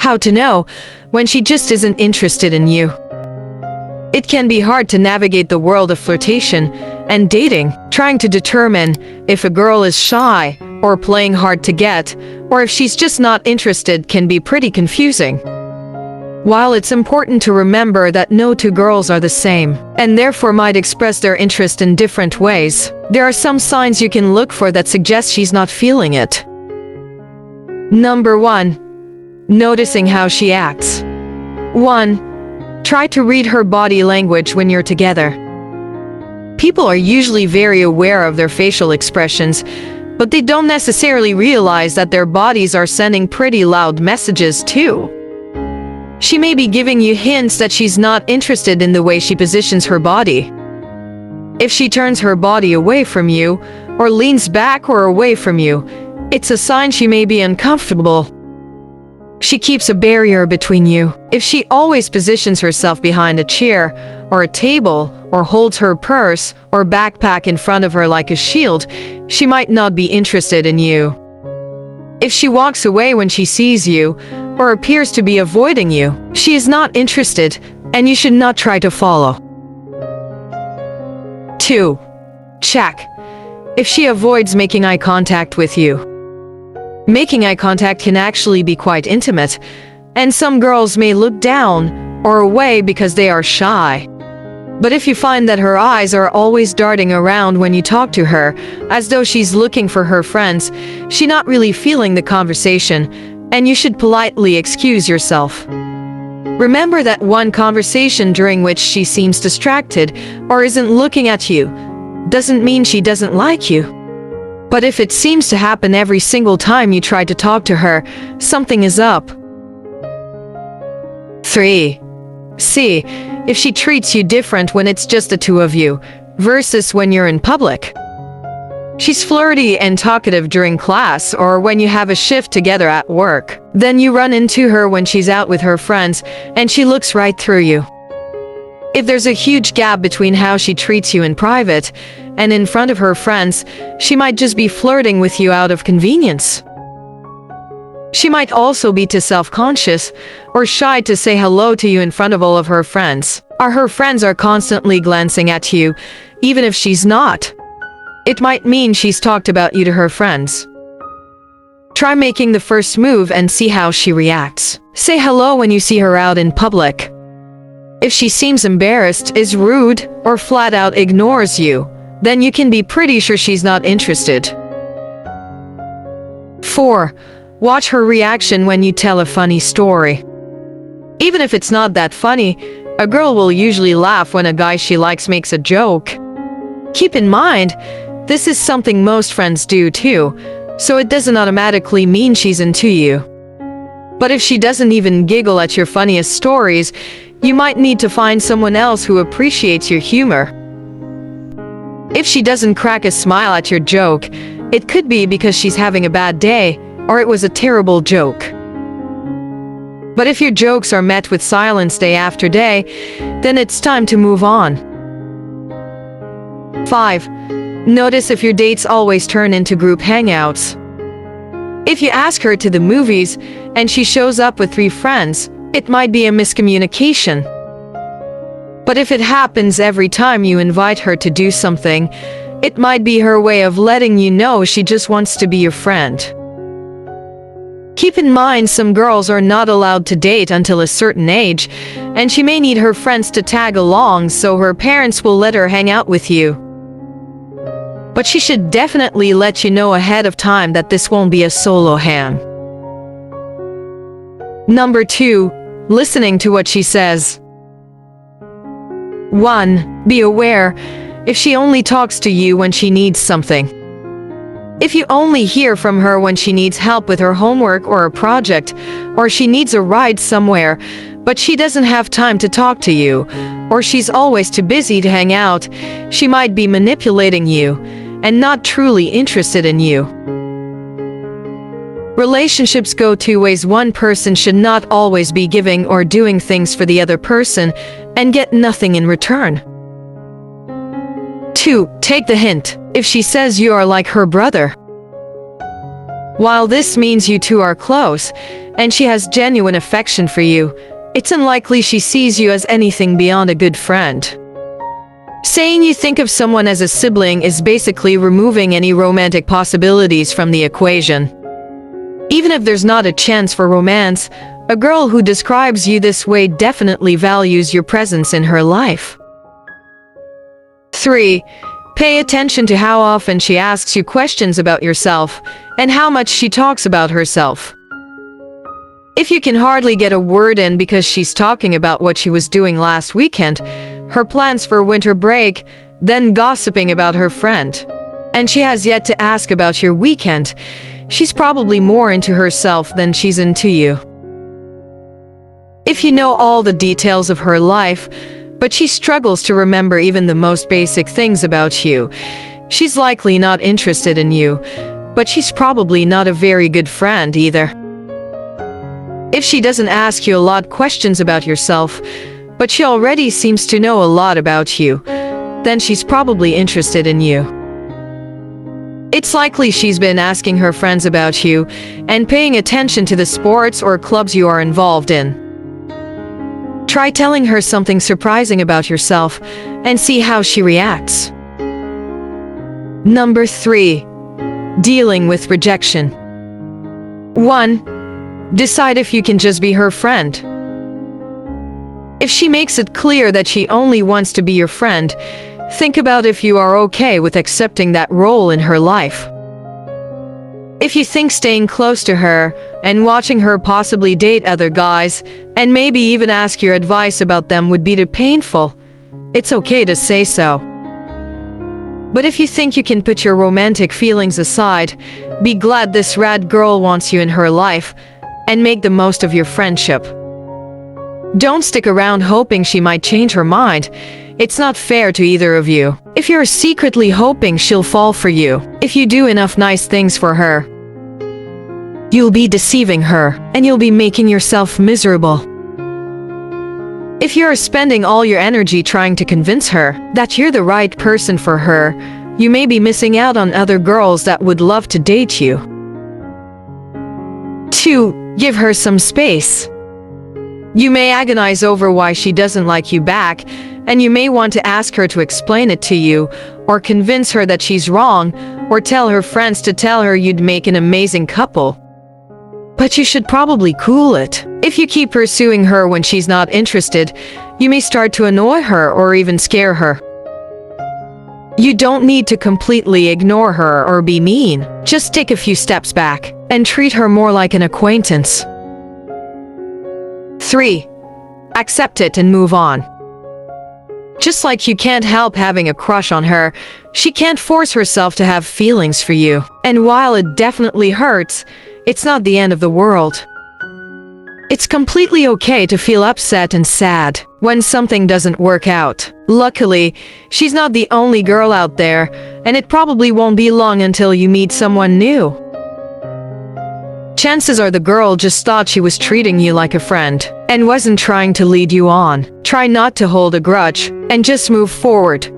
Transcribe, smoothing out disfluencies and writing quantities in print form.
How to know when she just isn't interested in you. It can be hard to navigate the world of flirtation and dating, trying to determine if a girl is shy or playing hard to get, or if she's just not interested can be pretty confusing. While it's important to remember that no two girls are the same, and therefore might express their interest in different ways, there are some signs you can look for that suggest she's not feeling it. Number 1. Noticing how she acts. 1. Try to read her body language when you're together. People are usually very aware of their facial expressions, but they don't necessarily realize that their bodies are sending pretty loud messages too. She may be giving you hints that she's not interested in the way she positions her body. If she turns her body away from you, or leans back or away from you, it's a sign she may be uncomfortable. She keeps a barrier between you. If she always positions herself behind a chair, or a table, or holds her purse or backpack in front of her like a shield, she might not be interested in you. If she walks away when she sees you, or appears to be avoiding you, she is not interested, and you should not try to follow. 2. Check if she avoids making eye contact with you. Making eye contact can actually be quite intimate, and some girls may look down or away because they are shy. But if you find that her eyes are always darting around when you talk to her, as though she's looking for her friends, she's not really feeling the conversation, and you should politely excuse yourself. Remember that one conversation during which she seems distracted or isn't looking at you doesn't mean she doesn't like you. But if it seems to happen every single time you try to talk to her, something is up. 3. See if she treats you different when it's just the two of you, versus when you're in public. She's flirty and talkative during class or when you have a shift together at work. Then you run into her when she's out with her friends, and she looks right through you. If there's a huge gap between how she treats you in private and in front of her friends, she might just be flirting with you out of convenience. She might also be too self-conscious or shy to say hello to you in front of all of her friends, or her friends are constantly glancing at you, even if she's not. It might mean she's talked about you to her friends. Try making the first move and see how she reacts. Say hello when you see her out in public. If she seems embarrassed, is rude, or flat out ignores you, then you can be pretty sure she's not interested. 4. Watch her reaction when you tell a funny story. Even if it's not that funny, a girl will usually laugh when a guy she likes makes a joke. Keep in mind, this is something most friends do too, so it doesn't automatically mean she's into you. But if she doesn't even giggle at your funniest stories, you might need to find someone else who appreciates your humor. If she doesn't crack a smile at your joke, it could be because she's having a bad day, or it was a terrible joke. But if your jokes are met with silence day after day, then it's time to move on. 5. Notice if your dates always turn into group hangouts. If you ask her to the movies and she shows up with 3 friends, it might be a miscommunication. But if it happens every time you invite her to do something, it might be her way of letting you know she just wants to be your friend. Keep in mind, some girls are not allowed to date until a certain age, and she may need her friends to tag along, so her parents will let her hang out with you. But she should definitely let you know ahead of time that this won't be a solo hang. Number 2. Listening to what she says. 1. Be aware if she only talks to you when she needs something. If you only hear from her when she needs help with her homework or a project, or she needs a ride somewhere, but she doesn't have time to talk to you, or she's always too busy to hang out, she might be manipulating you and not truly interested in you. Relationships go 2 ways. One person should not always be giving or doing things for the other person and get nothing in return. 2. Take the hint. If she says you are like her brother, While this means you two are close, and she has genuine affection for you, it's unlikely she sees you as anything beyond a good friend. Saying you think of someone as a sibling is basically removing any romantic possibilities from the equation. Even if there's not a chance for romance, a girl who describes you this way definitely values your presence in her life. 3. Pay attention to how often she asks you questions about yourself and how much she talks about herself. If you can hardly get a word in because she's talking about what she was doing last weekend, her plans for winter break, then gossiping about her friend, and she has yet to ask about your weekend, she's probably more into herself than she's into you. If you know all the details of her life, but she struggles to remember even the most basic things about you, she's likely not interested in you, but she's probably not a very good friend either. If she doesn't ask you a lot of questions about yourself, but she already seems to know a lot about you, then she's probably interested in you. It's likely she's been asking her friends about you and paying attention to the sports or clubs you are involved in. Try telling her something surprising about yourself and see how she reacts. Number 3. Dealing with rejection. 1. Decide if you can just be her friend. If she makes it clear that she only wants to be your friend, think about if you are okay with accepting that role in her life. If you think staying close to her and watching her possibly date other guys, and maybe even ask your advice about them would be too painful, it's okay to say so. But if you think you can put your romantic feelings aside, be glad this rad girl wants you in her life, and make the most of your friendship. Don't stick around hoping she might change her mind. It's not fair to either of you. If you're secretly hoping she'll fall for you, if you do enough nice things for her, you'll be deceiving her, and you'll be making yourself miserable. If you're spending all your energy trying to convince her that you're the right person for her, you may be missing out on other girls that would love to date you. 2. Give her some space. You may agonize over why she doesn't like you back, and you may want to ask her to explain it to you, or convince her that she's wrong, or tell her friends to tell her you'd make an amazing couple. But you should probably cool it. If you keep pursuing her when she's not interested, you may start to annoy her or even scare her. You don't need to completely ignore her or be mean. Just take a few steps back and treat her more like an acquaintance. 3. Accept it and move on. Just like you can't help having a crush on her, she can't force herself to have feelings for you. And while it definitely hurts, it's not the end of the world. It's completely okay to feel upset and sad when something doesn't work out. Luckily, she's not the only girl out there, and it probably won't be long until you meet someone new. Chances are the girl just thought she was treating you like a friend and wasn't trying to lead you on. Try not to hold a grudge and just move forward.